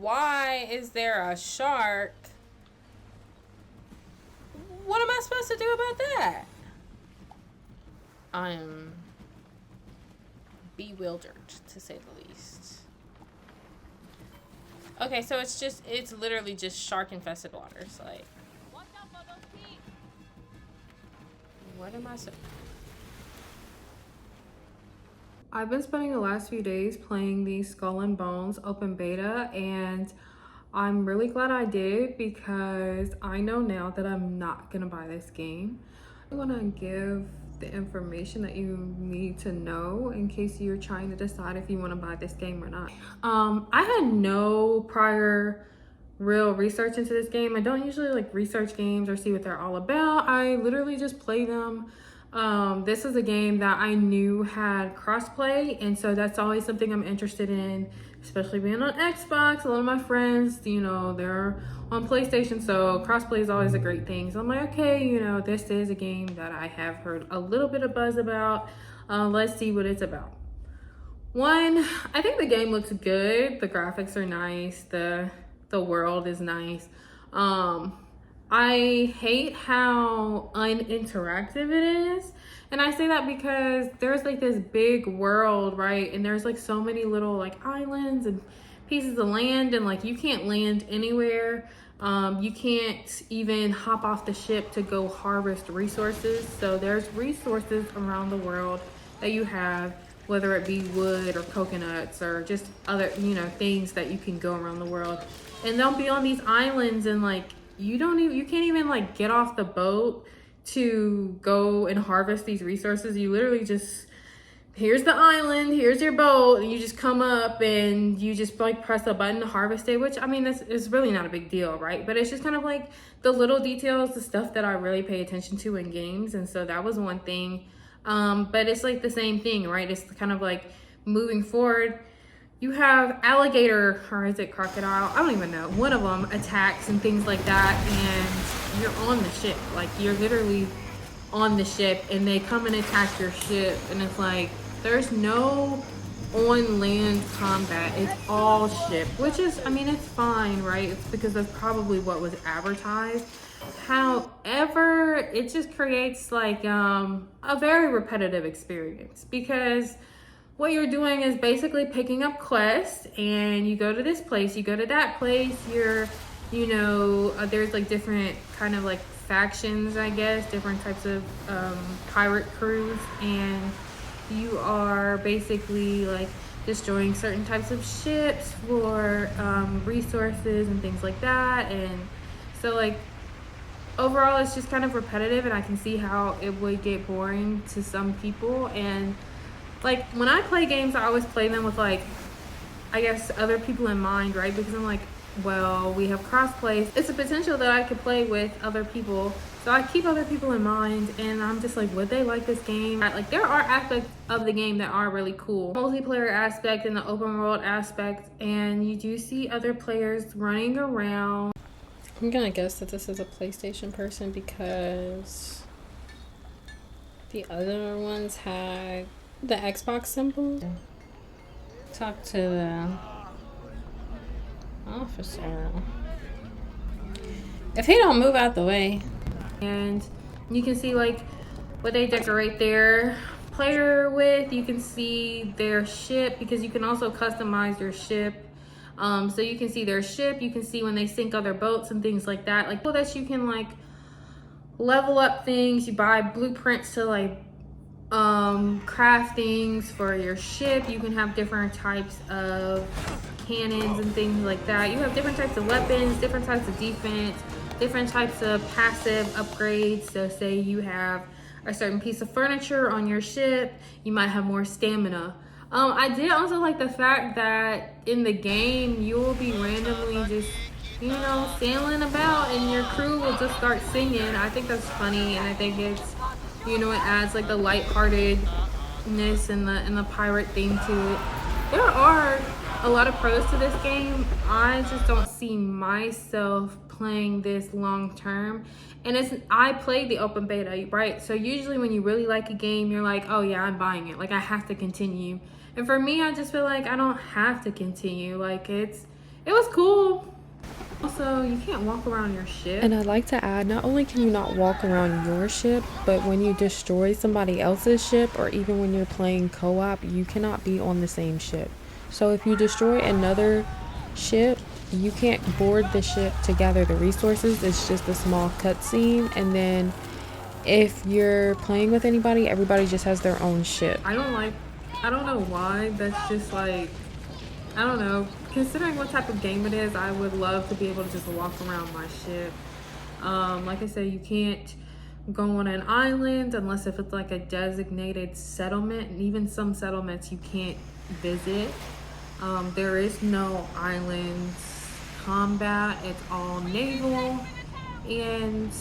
why is there a shark? What am I supposed to do about that? I am bewildered, to say the least. Okay, so it's literally just shark infested waters. Like, what am I supposed? I've been spending the last few days playing the Skull and Bones open beta, and I'm really glad I did because I know now that I'm not gonna buy this game. I'm gonna give the information that you need to know in case you're trying to decide if you want to buy this game or not. I had no prior real research into this game. I don't usually like research games or see what they're all about. I literally just play them. This is a game that I knew had crossplay, and so that's always something I'm interested in, especially being on Xbox. A lot of my friends, you know, they're on PlayStation, so crossplay is always a great thing. So I'm like, okay, you know, this is a game that I have heard a little bit of buzz about. Let's see what it's about. One, I think the game looks good. The graphics are nice. The world is nice. I hate how uninteractive it is. And I say that because there's like this big world, right? And there's like so many little like islands and pieces of land, and like you can't land anywhere. You can't even hop off the ship to go harvest resources. So there's resources around the world that you have, whether it be wood or coconuts or just other, you know, things that you can go around the world. And they'll be on these islands, and like you can't even like get off the boat to go and harvest these resources. You literally just, here's the island, here's your boat, and you just come up and you just like press a button to harvest it, which I mean, this is really not a big deal, right? But it's just kind of like the little details, the stuff that I really pay attention to in games. And so that was one thing. But it's like the same thing, right? It's kind of like moving forward. You have alligator, or is it crocodile? I don't even know. One of them attacks and things like that, and you're on the ship. Like, you're literally on the ship, and they come and attack your ship, and it's like, there's no on land combat. It's all ship, which is, I mean, it's fine, right? It's because that's probably what was advertised. However, it just creates like a very repetitive experience, because what you're doing is basically picking up quests, and you go to this place, you go to that place, there's like different kind of like factions, I guess, different types of pirate crews, and you are basically like destroying certain types of ships for resources and things like that. And so like overall it's just kind of repetitive, and I can see how it would get boring to some people. And like when I play games, I always play them with like, I guess, other people in mind, right? Because I'm like, well, we have crossplay. It's a potential that I could play with other people. So I keep other people in mind, and I'm just like, would they like this game? Like, there are aspects of the game that are really cool. Multiplayer aspect and the open world aspect, and you do see other players running around. I'm gonna guess that this is a PlayStation person because the other ones had the Xbox symbol. Talk to the officer. If he don't move out the way. And you can see like what they decorate their player with. You can see their ship, because you can also customize your ship. So you can see their ship, you can see when they sink other boats and things like that. Like, so that you can like level up things. You buy blueprints to like craft things for your ship. You can have different types of cannons and things like that. You have different types of weapons, different types of defense, different types of passive upgrades. So say you have a certain piece of furniture on your ship, you might have more stamina. I did also like the fact that in the game you will be randomly just, you know, sailing about, and your crew will just start singing. I think that's funny, and I think it's, you know, it adds like the lightheartedness and the pirate theme to it. There are a lot of pros to this game. I just don't see myself playing this long term. And I played the open beta, right? So usually when you really like a game, you're like, oh yeah, I'm buying it. Like, I have to continue. And for me, I just feel like I don't have to continue. Like, it's it was cool. Also, you can't walk around your ship. And I'd like to add, not only can you not walk around your ship, but when you destroy somebody else's ship, or even when you're playing co-op, you cannot be on the same ship. So if you destroy another ship, you can't board the ship to gather the resources. It's just a small cutscene, and then if you're playing with anybody, everybody just has their own ship. I don't know why. That's just like, I don't know. Considering what type of game it is, I would love to be able to just walk around my ship. Like I said, you can't go on an island unless if it's like a designated settlement, and even some settlements you can't visit. There is no islands combat. It's all naval, and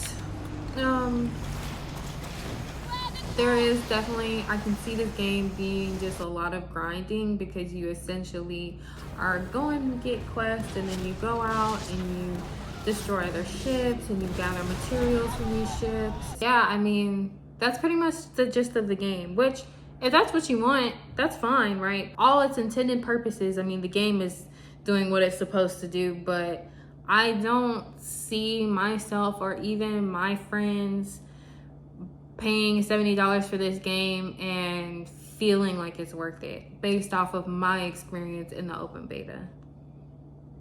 there is definitely, I can see this game being just a lot of grinding, because you essentially are going to get quests, and then you go out and you destroy other ships and you gather materials from these ships. Yeah, I mean, that's pretty much the gist of the game, which if that's what you want, that's fine, right? All its intended purposes, I mean, the game is doing what it's supposed to do, but I don't see myself or even my friends paying $70 for this game and feeling like it's worth it based off of my experience in the open beta.